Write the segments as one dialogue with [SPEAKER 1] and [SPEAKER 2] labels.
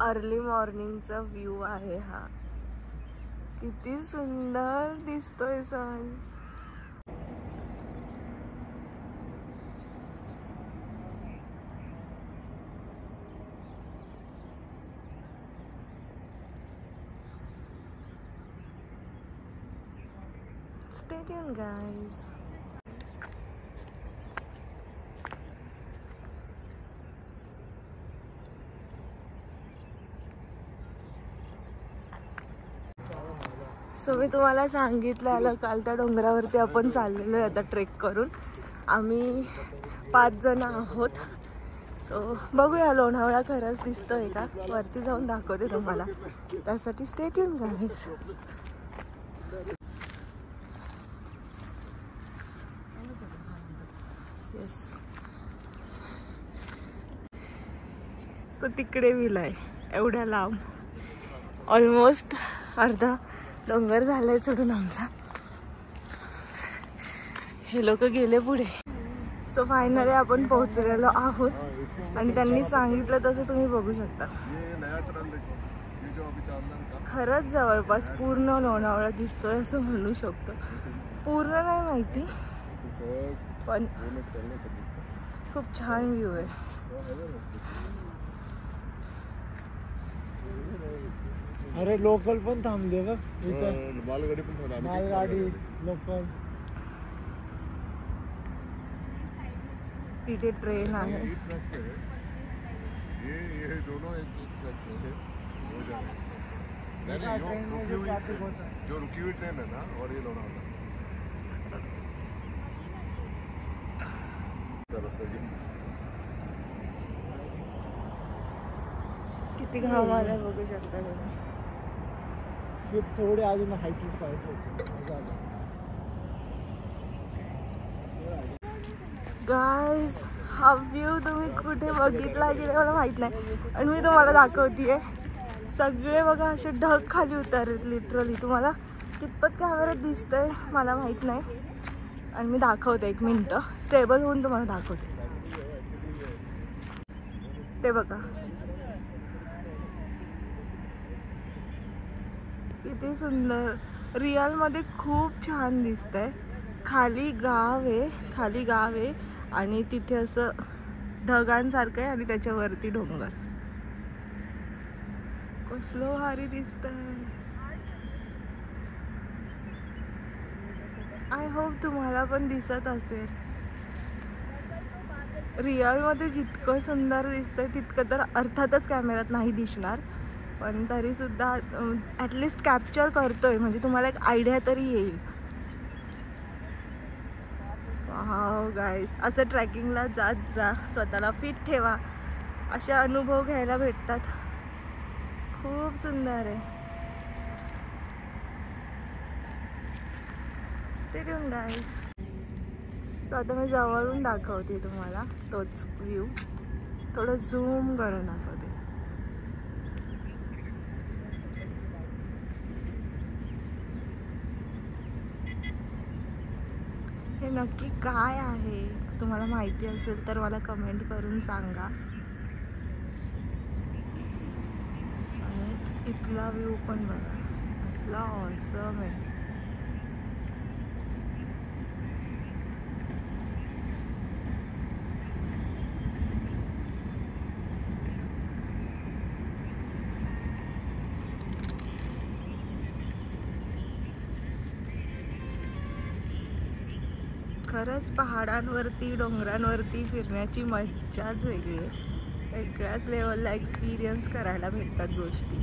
[SPEAKER 1] Early मॉर्निंगचा view आहे हा. किती सुंदर दिसतोय सन. Stay tuned, guys. सो मी तुम्हाला सांगितलं काल त्या डोंगरावरती आपण चाललेलो आहे आता ट्रेक करून. आम्ही 5 जण आहोत. सो बघूया लोणावळा खरंच दिसतोय का, वरती जाऊन दाखवते तुम्हाला. त्यासाठी स्टे ट्यून गाईस. येस, तो तिकडे विलाय एवढ्या लांब. ऑलमोस्ट अर्धा डोंगर झालाय चढून आमचा. हे लोक गेले पुढे. सो फायनली आपण पोहोचलेलो आहोत आणि त्यांनी सांगितलं तसं तुम्ही बघू शकता. खरंच जवळपास पूर्ण लोणावळा दिसतोय असं म्हणू शकतो. पूर्ण नाही माहिती पण खूप छान व्ह्यू आहे.
[SPEAKER 2] अरे लोकल पण थांबले बघ इथं. मालगाडी पण थांबली. मालगाडी लोकल.
[SPEAKER 1] तिथे ट्रेन आहे.
[SPEAKER 3] ये दोनों एक ट्रैक पे है. जो रुकी हुई ट्रेन है ना, और ये लोनावला
[SPEAKER 1] किती घाम आला बघू शकता तुम्ही.
[SPEAKER 2] थोडे अजून हाईट पाहिजे.
[SPEAKER 1] गाईज हा व्ह्यू तुम्ही कुठे बघितला की नाही मला माहित नाही, आणि मी तुम्हाला दाखवतीये. सगळे बघा असे ढग खाली उतरत लिटरली. तुम्हाला कितपत कॅमेऱ्यात दिसतंय मला माहित नाही, आणि मी दाखवते. 1 मिनिट स्टेबल होऊन तुम्हाला दाखवते. ते बघा किती सुंदर. रिअल मध्ये खूप छान दिसतंय. खाली गाव आहे आणि तिथे असं ढगांसारखं आहे आणि त्याच्यावरती डोंगर. कसलं भारी दिसतंय. आय होप तुम्हाला पण दिसत असेल. रिअल मध्ये जितकं सुंदर दिसतंय तितकं तर अर्थातच कॅमेऱ्यात नाही दिसणार, पण तरी सुद्धा ॲटलिस्ट कॅप्चर करतोय म्हणजे तुम्हाला एक आयडिया तरी येईल. वाव गाईस, असं ट्रॅकिंगला जात जा, स्वतःला फिट ठेवा. असे अनुभव घ्यायला भेटतात. खूप सुंदर आहे. स्टे ट्यून गाईस. सो आता मी जवळून दाखवते तुम्हाला तोच व्ह्यू. थोडं झूम करून दाखवते. हे नक्की काय आहे तुम्हाला माहिती असेल तर मला कमेंट करून सांगा. आणि इथला व्ह्यू पण बघा, असला ऑसम आहे. खरंच पहाडांवरती डोंगरांवरती फिरण्याची मजाच वेगळी आहे. वेगळ्याच लेवलला एक्सपिरियन्स करायला भेटतात गोष्टी.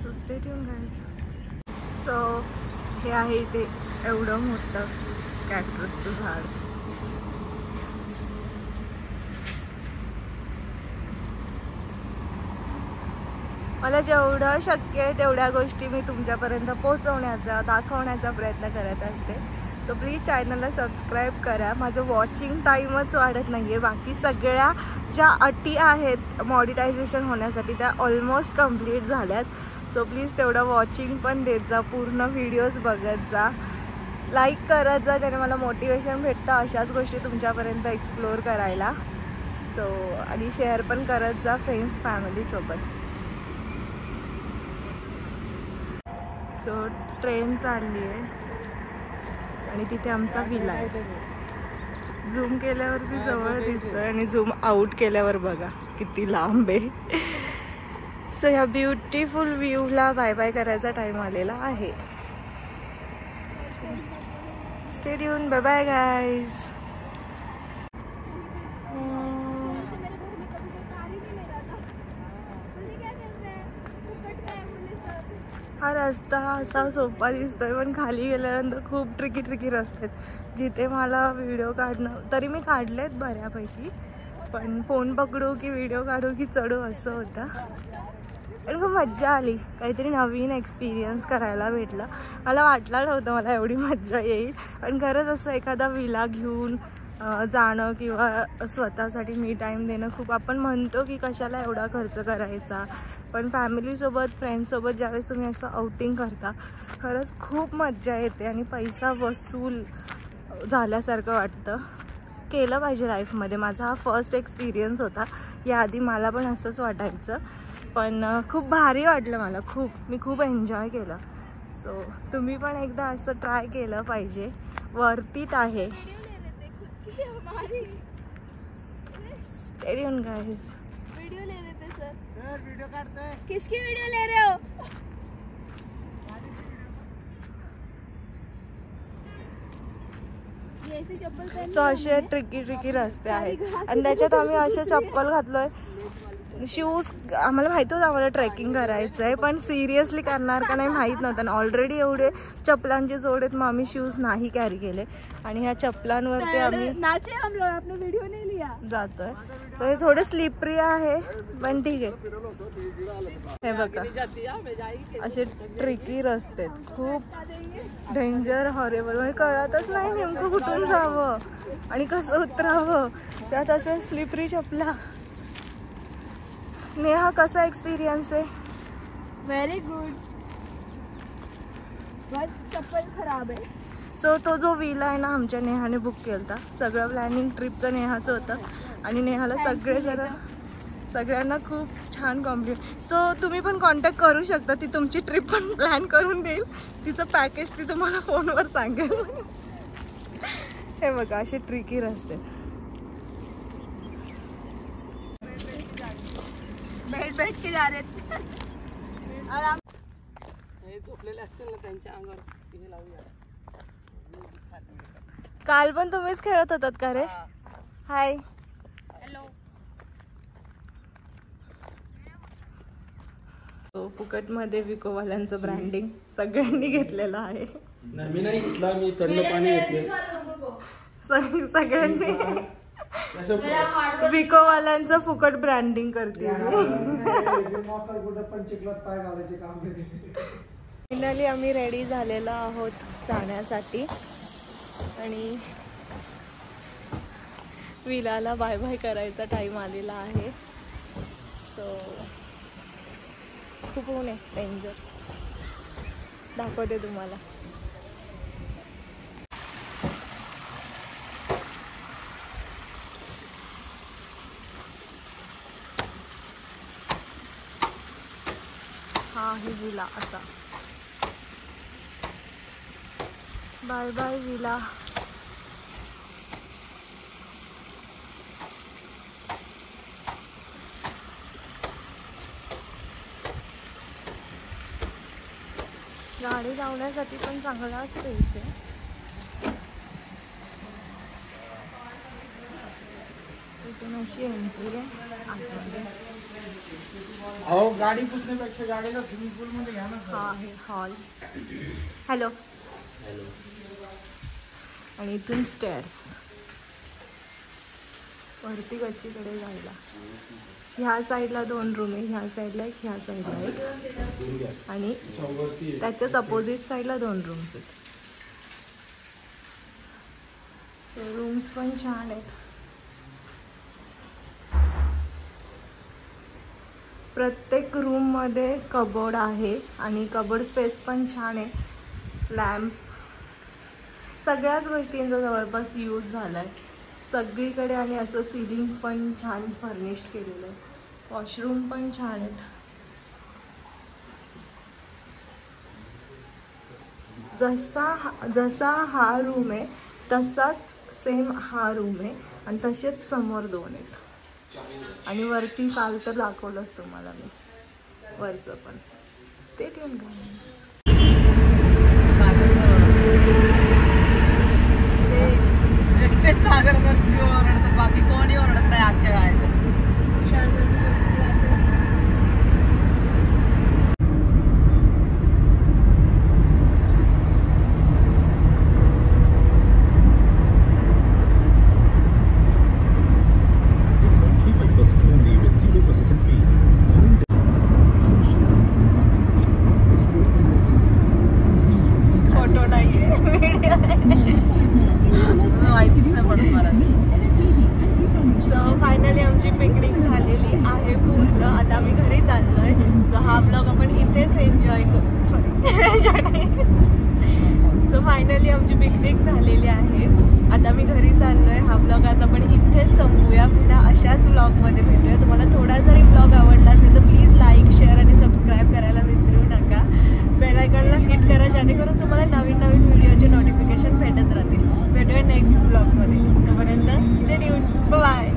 [SPEAKER 1] So stay tune guys. So हे आहे इथे एवढं मोठं कॅक्टसचं झाड. मला जेवढं शक्य आहे तेवढ्या गोष्टी मी तुमच्यापर्यंत पोहोचवण्याचा दाखवण्याचा प्रयत्न करत असते. सो प्लीज चॅनलला सबस्क्राईब करा. माझं वॉचिंग टाईमच वाढत नाही आहे. बाकी सगळ्या ज्या अटी आहेत मॉनिटायझेशन होण्यासाठी त्या ऑलमोस्ट कंप्लीट झाल्यात. सो प्लीज तेवढं वॉचिंग पण देत जा, पूर्ण व्हिडिओज बघत जा, लाईक करत जा, ज्याने मला मोटिवेशन भेटतं अशाच गोष्टी तुमच्यापर्यंत एक्सप्लोअर करायला. सो आणि शेअर पण करत जा फ्रेंड्स फॅमिलीसोबत. सो ट्रेन चालली आहे आणि तिथे आमचा विला आहे. झूम केल्यावरती जवळ दिसतोय आणि झूम आउट केल्यावर बघा किती लांब आहे. सो ह्या ब्युटिफुल व्ह्यूला बाय बाय करायचा टाइम आलेला आहे. Stay tuned. Bye bye guys. हा रस्ता असा सोपा दिसतोय पण खाली गेल्यानंतर खूप ट्रिकी रस्ते आहेत. जिथे मला व्हिडिओ काढणं, तरी मी काढलेत बऱ्यापैकी, पण फोन पकडू की व्हिडिओ काढू की चढू असं होतं. पण खूप मज्जा आली. काहीतरी नवीन एक्सपिरियन्स करायला भेटलं. मला वाटलं नव्हतं मला एवढी मज्जा येईल, पण खरंच असं एखादा विला घेऊन जाणं किंवा स्वतःसाठी मी टाईम देणं खूप, आपण म्हणतो की कशाला एवढा खर्च करायचा, पण फॅमिलीसोबत फ्रेंड्ससोबत ज्यावेळेस तुम्ही असं आउटिंग करता खरंच खूप मज्जा येते आणि पैसा वसूल झाल्यासारखं वाटतं. केलं पाहिजे लाईफमध्ये. माझा हा फर्स्ट एक्सपिरियन्स होता. याआधी मला पण असंच वाटायचं, पण खूप भारी वाटलं मला. मी खूप एन्जॉय केलं. सो तुम्ही पण एकदा असं ट्राय केलं पाहिजे. वर्थ इट आहे. Stay tune guys.
[SPEAKER 4] वीडियो ले रहे थे सर. वीडियो काटते हैं. किसकी वीडियो ले रहे हो?
[SPEAKER 1] सो असे ट्रिकी रस्ते आहेत आणि त्याच्यात आम्ही असे चप्पल घातलोय. शूज आम्हाला माहिती होतं आम्हाला ट्रेकिंग करायचं आहे, पण सिरियसली करणार का नाही माहीत नव्हतं. ऑलरेडी एवढे चप्पलांचे जोड आहेत, मग आम्ही शूज नाही कॅरी केले आणि ह्या चप्पलांवरती आम्ही जातोय. तर हे थोडे स्लिपरी आहे पण ठीक आहे. हे बघा असे ट्रिकी रस्ते आहेत, खूप डेंजर, हॉरेबल. म्हणजे कळतच नाही नेमकं कुठून जावं आणि कसं उतरावं. त्यात असं स्लिपरी चपला. नेहा कसा एक्सपिरियन्स आहे?
[SPEAKER 4] Very good. बस चप्पल खराब आहे.
[SPEAKER 1] सो तो जो विला आहे ना आमच्या नेहाने बुक केला. सगळं प्लॅनिंग ट्रिपचं नेहाचं होतं आणि नेहाला सगळ्यांना खूप छान कॉम्प्लिमेंट. सो तुम्ही पण कॉन्टॅक्ट करू शकता. ती तुमची ट्रिप पण प्लॅन करून देईल. तिचं पॅकेज ती तुम्हाला फोनवर सांगेल. हे बघा असे ट्रिकी रस्ते.
[SPEAKER 4] बैठ के जा रहे आराम.
[SPEAKER 5] झोपलेले असतील ना त्यांच्या अंगावर तिथे लावूया.
[SPEAKER 1] काल पण तुम्हीच खेळत होतात का रे? हाय.
[SPEAKER 4] हॅलो.
[SPEAKER 1] फुकटमध्ये विकोवाल्यांचं ब्रँडिंग सगळ्यांनी घेतलेलं आहे.
[SPEAKER 2] मी नाही घेतला, मी थंड पाणी घेतले.
[SPEAKER 1] सगळ्यांनी विकोवाल्यांचं फुकट ब्रँडिंग करते. फायनली आम्ही रेडी झालेलो आहोत जाण्यासाठी आणि विलाला बाय बाय करायचा टाइम आलेला आहे. सो खूप ऊन आहे, डेंजर. दाखवते तुम्हाला. हा आहे विला असा. Bye bye villa. गाडी लावण्यासाठी पण चांगला स्पेस आहे. इथून अशी एंट्री आहे आतमध्ये.
[SPEAKER 2] अहो गाडी पुसण्यापेक्षा गाडीला स्विमिंग पूल मध्ये घ्या ना.
[SPEAKER 1] हा आहे हॉल. हॅलो. आणि इथून स्टेअर्स वरती गच्चीकडे जायला. ह्या साईडला 2 रूम आहे, ह्या साईडला एक, ह्या साईडला एक आणि त्याच्याच अपोजिट साईडला 2 रूम्स आहेत. सो रूम्स पण छान आहेत. प्रत्येक रूममध्ये कबोर्ड आहे आणि कबोर्ड स्पेस पण छान आहे. लॅम्प, सगळ्याच गोष्टींचा जवळपास यूज झाला आहे. सगळीकडे आणि असं सिलिंग पण छान फर्निश्ड केलेलं आहे. वॉशरूम पण छान आहेत. जसा हा रूम आहे तसाच सेम हा रूम आहे आणि तसेच समोर 2 आहेत. आणि वरती काल तर दाखवलंच तुम्हाला मी वरचं पण. Stay tune guys.
[SPEAKER 5] सागर सरची ओरडतात, बाकी कोणी ओरडत नाही आजच्या गायच्या.
[SPEAKER 1] फोटो नाहीये, व्हिडिओ
[SPEAKER 5] माहितीच नाही पडत मला.
[SPEAKER 1] सो फायनली आमची पिकनिक झालेली आहे पूर्ण. आता आम्ही घरी चाललोय. सो हा ब्लॉग आपण इथेच एन्जॉय करू. सो फायनली आमची पिकनिक झालेली आहे. आता मी घरी चाललोय. हा ब्लॉग आज आपण इथेच संपवूया. पुन्हा अशाच ब्लॉगमध्ये भेटूया. तुम्हाला थोडा जरी ब्लॉग आवडला असेल तर प्लीज लाईक, शेअर आणि सबस्क्राईब करायला विसरू नका. बेल आयकॉनला हिट करा जेणेकरून तुम्हाला नवीन नवीन व्हिडिओचे नोटिफिकेशन भेटत राहतील. भेटूया नेक्स्ट ब्लॉगमध्ये. तोपर्यंत स्टे ट्यून. बाय.